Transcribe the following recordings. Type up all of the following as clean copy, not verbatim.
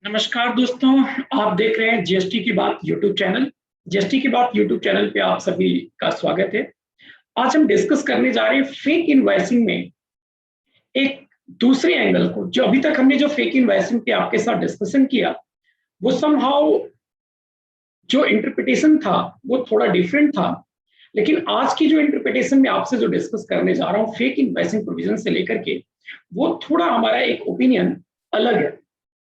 नमस्कार दोस्तों, आप देख रहे हैं जीएसटी की बात यूट्यूब चैनल। जीएसटी की बात यूट्यूब चैनल पे आप सभी का स्वागत है। आज हम डिस्कस करने जा रहे हैं फेक इनवॉइसिंग में एक दूसरे एंगल को। जो अभी तक हमने जो फेक इनवॉइसिंग पे आपके साथ डिस्कशन किया, वो समहाउ जो इंटरप्रिटेशन था वो थोड़ा डिफरेंट था। लेकिन आज की जो इंटरप्रिटेशन में आपसे जो डिस्कस करने जा रहा हूँ फेक इनवॉइसिंग प्रोविजन से लेकर के, वो थोड़ा हमारा एक ओपिनियन अलग है।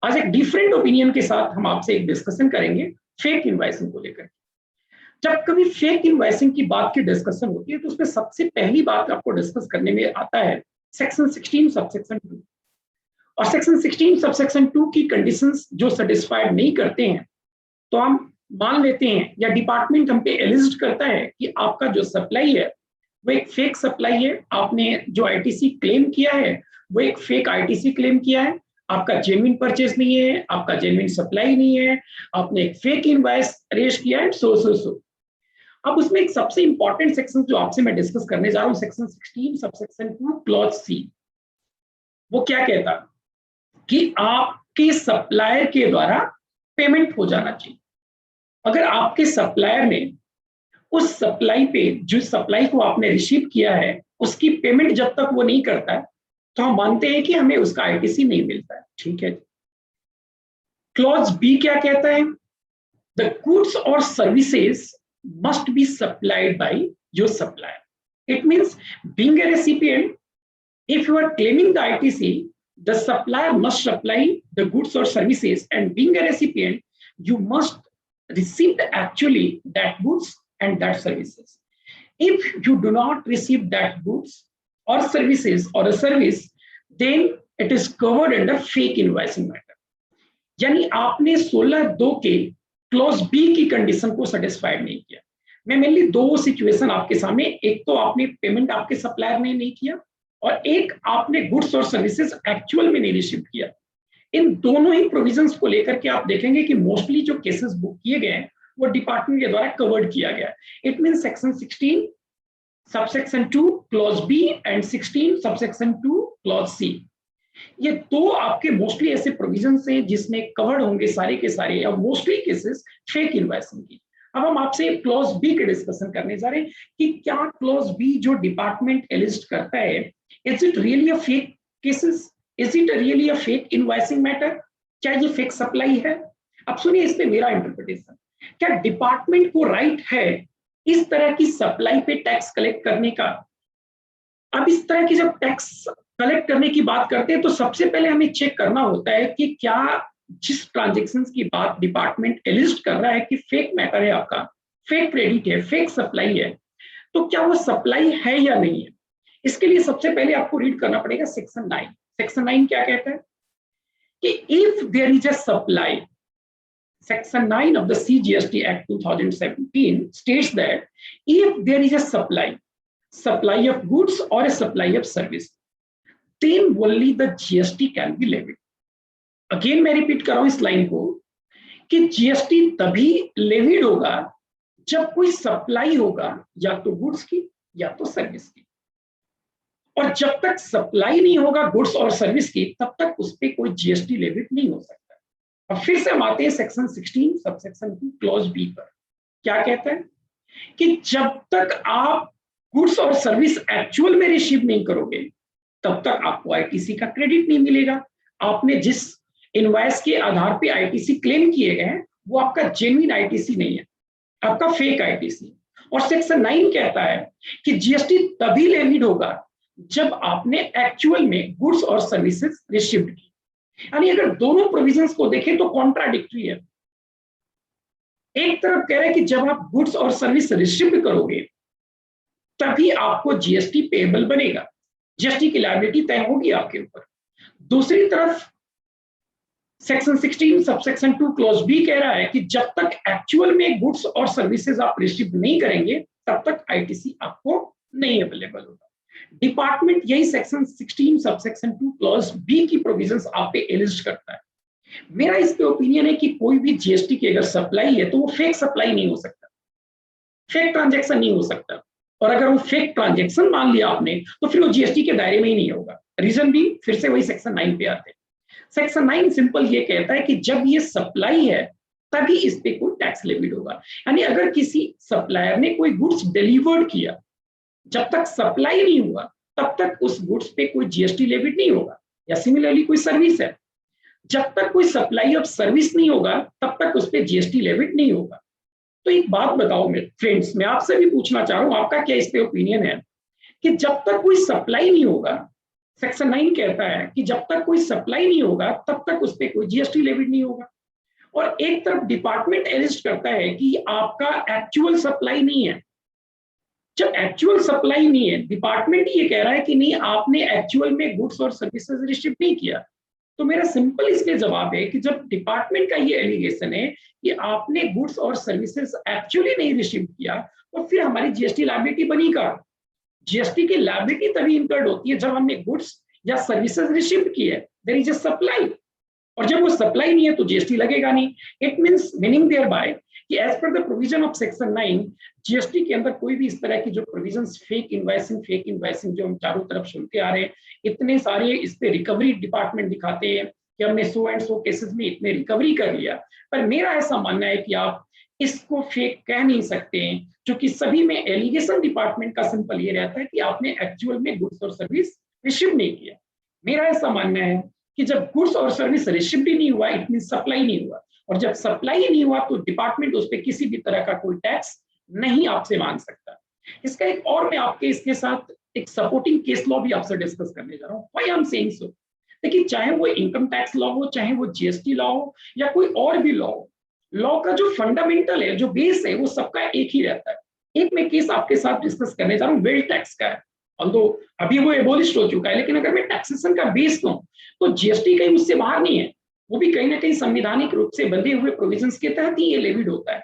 आज एक डिफरेंट ओपिनियन के साथ हम आपसे एक डिस्कशन करेंगे फेक इनवॉइसिंग को लेकर। जब कभी फेक इनवॉइसिंग की बात की डिस्कशन होती है तो उसमें सबसे पहली बात आपको डिस्कस करने में आता है सेक्शन 16 सबसेक्शन 2। और सेक्शन 16 सबसेक्शन 2 की कंडीशंस जो सेटिस्फाइड नहीं करते हैं तो हम मान लेते हैं या डिपार्टमेंट हम पे एलिस्ट करता है कि आपका जो सप्लाई है वो एक फेक सप्लाई है। आपने जो आईटीसी क्लेम किया है वो एक फेक आईटीसी क्लेम किया है। आपका जेन्युइन परचेज नहीं है, आपका जेन्युइन सप्लाई नहीं है, आपने एक फेक इनवॉइस रेज किया है। सो अब उसमें एक सबसे इंपॉर्टेंट सेक्शन जो आपसे मैं डिस्कस करने जा रहा हूँ, सेक्शन 16 सबसेक्शन 2 क्लॉज सी। वो क्या कहता कि आपके सप्लायर के द्वारा पेमेंट हो जाना चाहिए। अगर आपके सप्लायर ने उस सप्लाई पे, जो सप्लाई को आपने रिसीव किया है, उसकी पेमेंट जब तक वो नहीं करता है तो हम मानते हैं कि हमें उसका आईटीसी नहीं मिलता है। ठीक है। क्लॉज बी क्या कहता है? द गुड्स और services must be supplied by your supplier. It means being a recipient, if you are claiming the ITC, the supplier must supply the goods or services, and being a recipient, you must receive actually that goods and that services. If you do not receive that goods or services or a service, then it is covered under fake invoicing matter. यानी आपने 16(2) के clause B की condition को satisfied नहीं किया। मैं mainly दो situation आपके सामने, एक तो आपने पेमेंट आपके सप्लायर ने नहीं किया और एक आपने गुड्स और सर्विसेज एक्चुअल में नहीं रिसीव किया। इन दोनों ही प्रोविजंस को लेकर के आप देखेंगे कि मोस्टली जो केसेस बुक किए गए हैं वो डिपार्टमेंट के द्वारा कवर्ड किया गया है। It mean section 16 subsection 2 clause B and 16 subsection 2 clause C, ये दो आपके मोस्टली ऐसे प्रोविजंस हैं जिसमें कवर्ड होंगे सारे के सारे या मोस्टली केसेस फेक इनवॉइसिंग की। अब हम आपसे क्लॉज बी के डिस्कशन करने जा रहे हैं कि क्या क्लॉज बी जो डिपार्टमेंट एलिस्ट करता है, is it really a fake cases, is it really a fake invoicing matter? क्या ये फेक सप्लाई है? अब सुनिए इस पे मेरा इंटरप्रिटेशन। क्या डिपार्टमेंट को राइट है इस तरह की सप्लाई पे टैक्स कलेक्ट करने का? अब इस तरह की जब टैक्स कलेक्ट करने की बात करते हैं तो सबसे पहले हमें चेक करना होता है कि क्या जिस ट्रांजेक्शन की बात डिपार्टमेंट एलिस्ट कर रहा है कि फेक मैटर है, आपका फेक क्रेडिट है, फेक सप्लाई है, तो क्या वो सप्लाई है या नहीं है। इसके लिए सबसे पहले आपको रीड करना पड़ेगा सेक्शन 9। सेक्शन 9 क्या कहता है कि if there is a supply, section 9 of the CGST Act 2017 states that if there is a supply of goods or a supply of service, then only the GST can be levied. Again मैं repeat कर रहा हूं इस line को कि GST तभी levied होगा जब कोई सप्लाई होगा या तो गुड्स की या तो सर्विस की, और जब तक सप्लाई नहीं होगा गुड्स और सर्विस की तब तक उस पर कोई जीएसटी लेविड नहीं हो सकता। अब फिर से हम आते हैं सेक्शन 16 सबसेक्शन 2 क्लॉज बी पर। क्या कहता है कि जब तक आप गुड्स और सर्विस एक्चुअल में रिसीव नहीं करोगे तब तक आपको आईटीसी का क्रेडिट नहीं मिलेगा। आपने जिस इनवॉइस के आधार पे आईटीसी क्लेम किए गए हैं वो आपका जेन्युइन आईटीसी नहीं है, आपका फेक आईटीसी। और सेक्शन 9 कहता है कि जीएसटी तभी लेविड होगा जब आपने एक्चुअल में गुड्स और सर्विसेज रिसीव्ड की। यानी अगर दोनों प्रोविजंस को देखें तो कॉन्ट्राडिक्टरी है। एक तरफ कह रहा है कि जब आप गुड्स और सर्विस रिसीव करोगे तभी आपको जीएसटी पेएबल बनेगा, जीएसटी की लायबिलिटी तय होगी आपके ऊपर। दूसरी तरफ सेक्शन 16 सबसेक्शन 2 क्लॉज बी कह रहा है कि जब तक एक्चुअल में गुड्स और सर्विसेज आप रिसीव नहीं करेंगे तब तक आईटीसी आपको नहीं अवेलेबल होगा। डिपार्टमेंट यही सेक्शन 16 सबसेक्शन 2 क्लॉज बी की प्रोविजंस आप पे एलिस्ट करता है। मेरा इस पे ओपिनियन है कि कोई भी जीएसटी की अगर सप्लाई है तो वो फेक सप्लाई नहीं हो सकता, फेक ट्रांजैक्शन नहीं हो सकता। और अगर वो फेक ट्रांजैक्शन मान लिया आपने तो फिर वो जीएसटी के दायरे में ही नहीं होगा। रीजन भी फिर से वही सेक्शन 9 पे आते हैं सेक्शन 9 सिंपल ये कहता है कि जब ये सप्लाई है तभी इस पे कोई टैक्स लेविड होगा। यानी अगर किसी सप्लायर ने कोई गुड्स डिलीवर्ड किया, जब तक सप्लाई नहीं हुआ तब तक उस गुड्स पे कोई जीएसटी लेविड नहीं होगा। या सिमिलरली कोई सर्विस है, जब तक कोई सप्लाई ऑफ सर्विस नहीं होगा तब तक उस पे जीएसटी लेविड नहीं होगा। तो एक बात बताओ मेरे फ्रेंड्स, मैं आपसे भी पूछना चाह रहा हूं आपका क्या इस पे ओपिनियन है कि जब तक कोई सप्लाई नहीं होगा, सेक्शन 9 कहता है कि जब तक कोई सप्लाई नहीं होगा तब तक उस पर कोई जीएसटी लेविड नहीं होगा। और एक तरफ डिपार्टमेंट एलिस्ट करता है कि आपका एक्चुअल सप्लाई नहीं है। जब एक्चुअल सप्लाई नहीं है, डिपार्टमेंट ये कह रहा है कि नहीं आपने एक्चुअल में गुड्स और सर्विसेज रिसीव नहीं किया, तो मेरा सिंपल इसके जवाब है कि जब डिपार्टमेंट का ये एलिगेशन है कि आपने गुड्स और सर्विसेज एक्चुअली नहीं रिसीव किया, तो फिर हमारी जीएसटी लायबिलिटी बनी का। जीएसटी की लायबिलिटी तभी इंकर्ड होती है जब हमने गुड्स या सर्विसेज रिसीव की है, देयर इज अ सप्लाई। और जब वो सप्लाई नहीं है तो जीएसटी लगेगा नहीं। It means meaning thereby कि as per the provision of section 9 GST के अंदर कोई भी इस तरह की जो प्रोविजंस फेक इनवॉइसिंग जो हम चारों तरफ सुनते आ रहे हैं, इतने सारे इस पे रिकवरी डिपार्टमेंट दिखाते हैं कि हमने सो एंड सो केसेस में इतने रिकवरी कर लिया, पर मेरा ऐसा मानना है कि आप इसको फेक कह नहीं सकते हैं, क्योंकि सभी में एलिगेशन डिपार्टमेंट का सिंपल ये रहता है कि आपने एक्चुअल में गुड्स और सर्विस रिसीव नहीं किया। मेरा ऐसा मानना है कि जब गुड्स और सर्विस रिसीव नहीं हुआ इट मीन सप्लाई नहीं हुआ, और जब सप्लाई नहीं हुआ तो डिपार्टमेंट उस पर किसी भी तरह का कोई टैक्स नहीं आपसे मांग सकता। इसका एक और मैं आपके इसके साथ एक सपोर्टिंग केस लॉ भी आपसे डिस्कस करने जा रहा हूँ। Why I am saying so, देखिए चाहे वो इनकम टैक्स लॉ हो, चाहे वो जीएसटी लॉ हो, या कोई और भी लॉ हो, लॉ का जो फंडामेंटल है, जो बेस है, वो सबका एक ही रहता है। एक मैं केस आपके साथ डिस्कस करने जा रहा हूँ वेल्थ टैक्स का है, ऑल्दो अभी वो एबोलिश हो चुका है, लेकिन अगर मैं टैक्सेशन का बेस दूं तो जीएसटी कहीं उससे बाहर नहीं है, वो भी कहीं ना कहीं संवैधानिक रूप से बंधे हुए प्रोविजंस के तहत ही ये लेविड होता है।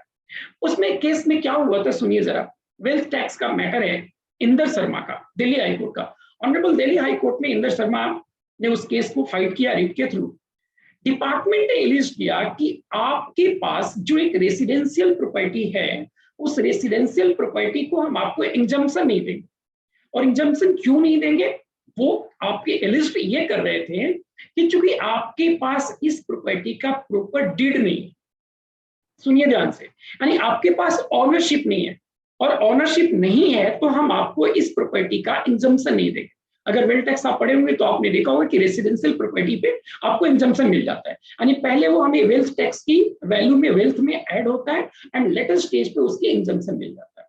उसमें केस में क्या हुआ था सुनिए जरा। वेल्थ टैक्स का मैटर है इंदर शर्मा का, दिल्ली हाईकोर्ट का। ऑनरेबल दिल्ली हाईकोर्ट में इंदर शर्मा ने उस केस को फाइट किया रिट के थ्रू। डिपार्टमेंट ने एलिज किया कि आपके पास जो एक रेसिडेंशियल प्रॉपर्टी है, उस रेसिडेंशियल प्रॉपर्टी को हम आपको इंजम्पशन नहीं देंगे। और इंजम्पशन क्यों नहीं देंगे, वो आपके एलिस्ट ये कर रहे थे कि चूंकि आपके पास इस प्रॉपर्टी का प्रॉपर डीड नहीं है, सुनिए ध्यान से, यानी आपके पास ऑनरशिप नहीं है, और ऑनरशिप नहीं है तो हम आपको इस प्रॉपर्टी का इंजम्पशन नहीं देंगे। अगर वेल्थ टैक्स आप पढ़े होंगे तो आपने देखा होगा कि रेसिडेंशियल प्रॉपर्टी पे आपको इंजम्पशन मिल जाता है, यानी पहले वो हमें वेल्थ टैक्स की वैल्यू में वेल्थ में ऐड होता है एंड लेटर स्टेज पे उसकी इंजम्पशन मिल जाता है।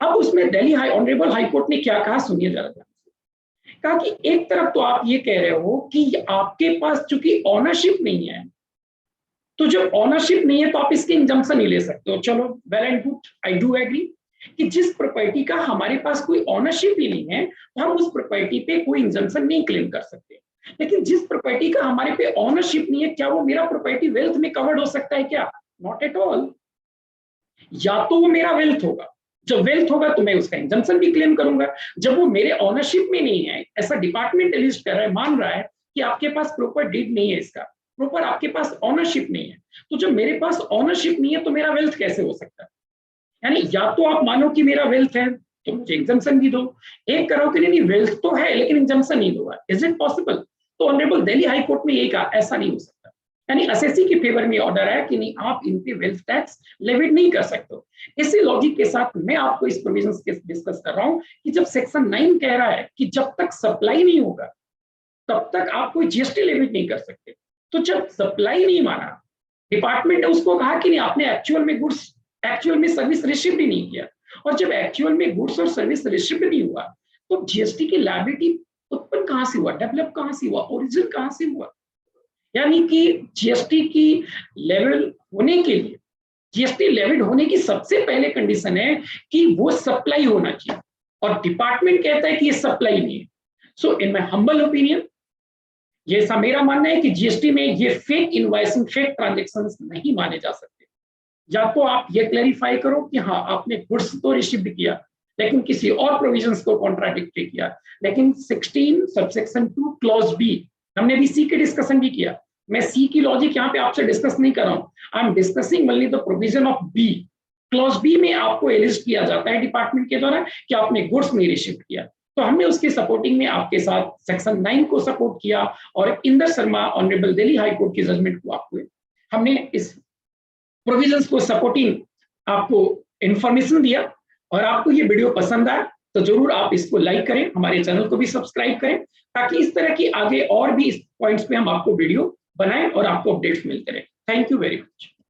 अब उसमें दिल्ली ऑनरेबल हाईकोर्ट ने क्या कहा सुनिए जरा ध्यान से। कहा कि एक तरफ तो आप ये कह रहे हो कि आपके पास चूंकि ऑनरशिप नहीं है, तो जब ऑनरशिप नहीं है तो आप इसके इंजम्पशन नहीं ले सकते हो। चलो well and good, I do agree कि जिस प्रॉपर्टी का हमारे पास कोई ऑनरशिप ही नहीं है तो हम उस प्रॉपर्टी पे कोई इंजम्पशन नहीं क्लेम कर सकते। लेकिन जिस प्रॉपर्टी का हमारे पे ऑनरशिप नहीं है, क्या वो मेरा प्रॉपर्टी वेल्थ में कवर्ड हो सकता है क्या? Not at all. या तो वो मेरा वेल्थ होगा, जब वेल्थ होगा तो मैं उसका इंजम्पशन भी क्लेम करूंगा। जब वो मेरे ऑनरशिप में नहीं है, ऐसा डिपार्टमेंट लिस्ट कर रहा है, मान रहा है कि आपके पास प्रॉपर डीड नहीं है, इसका प्रॉपर आपके पास ऑनरशिप नहीं है, तो जब मेरे पास ऑनरशिप नहीं है तो मेरा वेल्थ कैसे हो सकता है? यानी या तो आप मानो कि मेरा वेल्थ है तो मुझे एग्जम्पशन भी दो, एक करो कि नहीं वेल्थ तो है लेकिन एग्जम्पशन नहीं दूंगा। Is it possible? तो ऑनरेबल दिल्ली हाई कोर्ट में यही कहा ऐसा नहीं हो सकता, यानी एसएससी के फेवर में ऑर्डर है कि नहीं आप इन पे वेल्थ टैक्स लेविड नहीं कर सकते। इसी लॉजिक के साथ मैं आपको इस प्रोविजंस के डिस्कस कर रहा हूं कि जब सेक्शन 9 कह रहा है कि जब तक सप्लाई नहीं होगा तब तक आप कोई जीएसटी लेविड नहीं कर सकते, तो जब सप्लाई नहीं माना, डिपार्टमेंट ने उसको कहा कि नहीं आपने एक्चुअल में सर्विस रिसीव भी नहीं किया, और जब एक्चुअल में गुड्स और सर्विस रिसीव नहीं हुआ तो जीएसटी की लायबिलिटी उत्पन्न कहां से हुआ, डेवलप कहां से हुआ, ओरिजिन कहां से हुआ? यानी कि जीएसटी की लेवल होने के लिए, जीएसटी लेविड होने की सबसे पहले कंडीशन है कि वो सप्लाई होना चाहिए, और डिपार्टमेंट कहता है कि ये सप्लाई नहीं है। सो इन माय हम्बल ओपिनियन, ये ऐसा मेरा मानना है कि जीएसटी में ये फेक इनवॉइसिंग, फेक ट्रांजैक्शंस नहीं माने जा सकते। या तो आप ये क्लैरिफाई करो कि हाँ आपने गुड्स तो रिसीव किया लेकिन किसी और प्रोविजंस को कॉन्ट्राडिक्टरी किया, लेकिन 16 सबसेक्शन 2 क्लॉज बी, हमने भी सी के डिस्कशन भी किया, मैं सी की लॉजिक यहाँ पे आपसे डिस्कस नहीं कर रहा हूँ, I am discussing only the provision of B. Clause B में आपको एलिस्ट किया जाता है डिपार्टमेंट के द्वारा कि आपने गुड्स नहीं रिसीव किया, तो हमने उसके सपोर्टिंग में आपके साथ सेक्शन 9 को सपोर्ट किया और Inder Sharma honourable Delhi high court की जजमेंट को आपको हमने इस प्रोविजंस को सपोर्टिंग आपको इंफॉर्मेशन दिया। और आपको ये वीडियो पसंद आया तो जरूर आप इसको लाइक करें, हमारे चैनल को भी सब्सक्राइब करें, ताकि इस तरह की आगे और भी इस पॉइंट्स पे हम आपको वीडियो बनाएं और आपको अपडेट्स मिलते रहे। Thank you very much.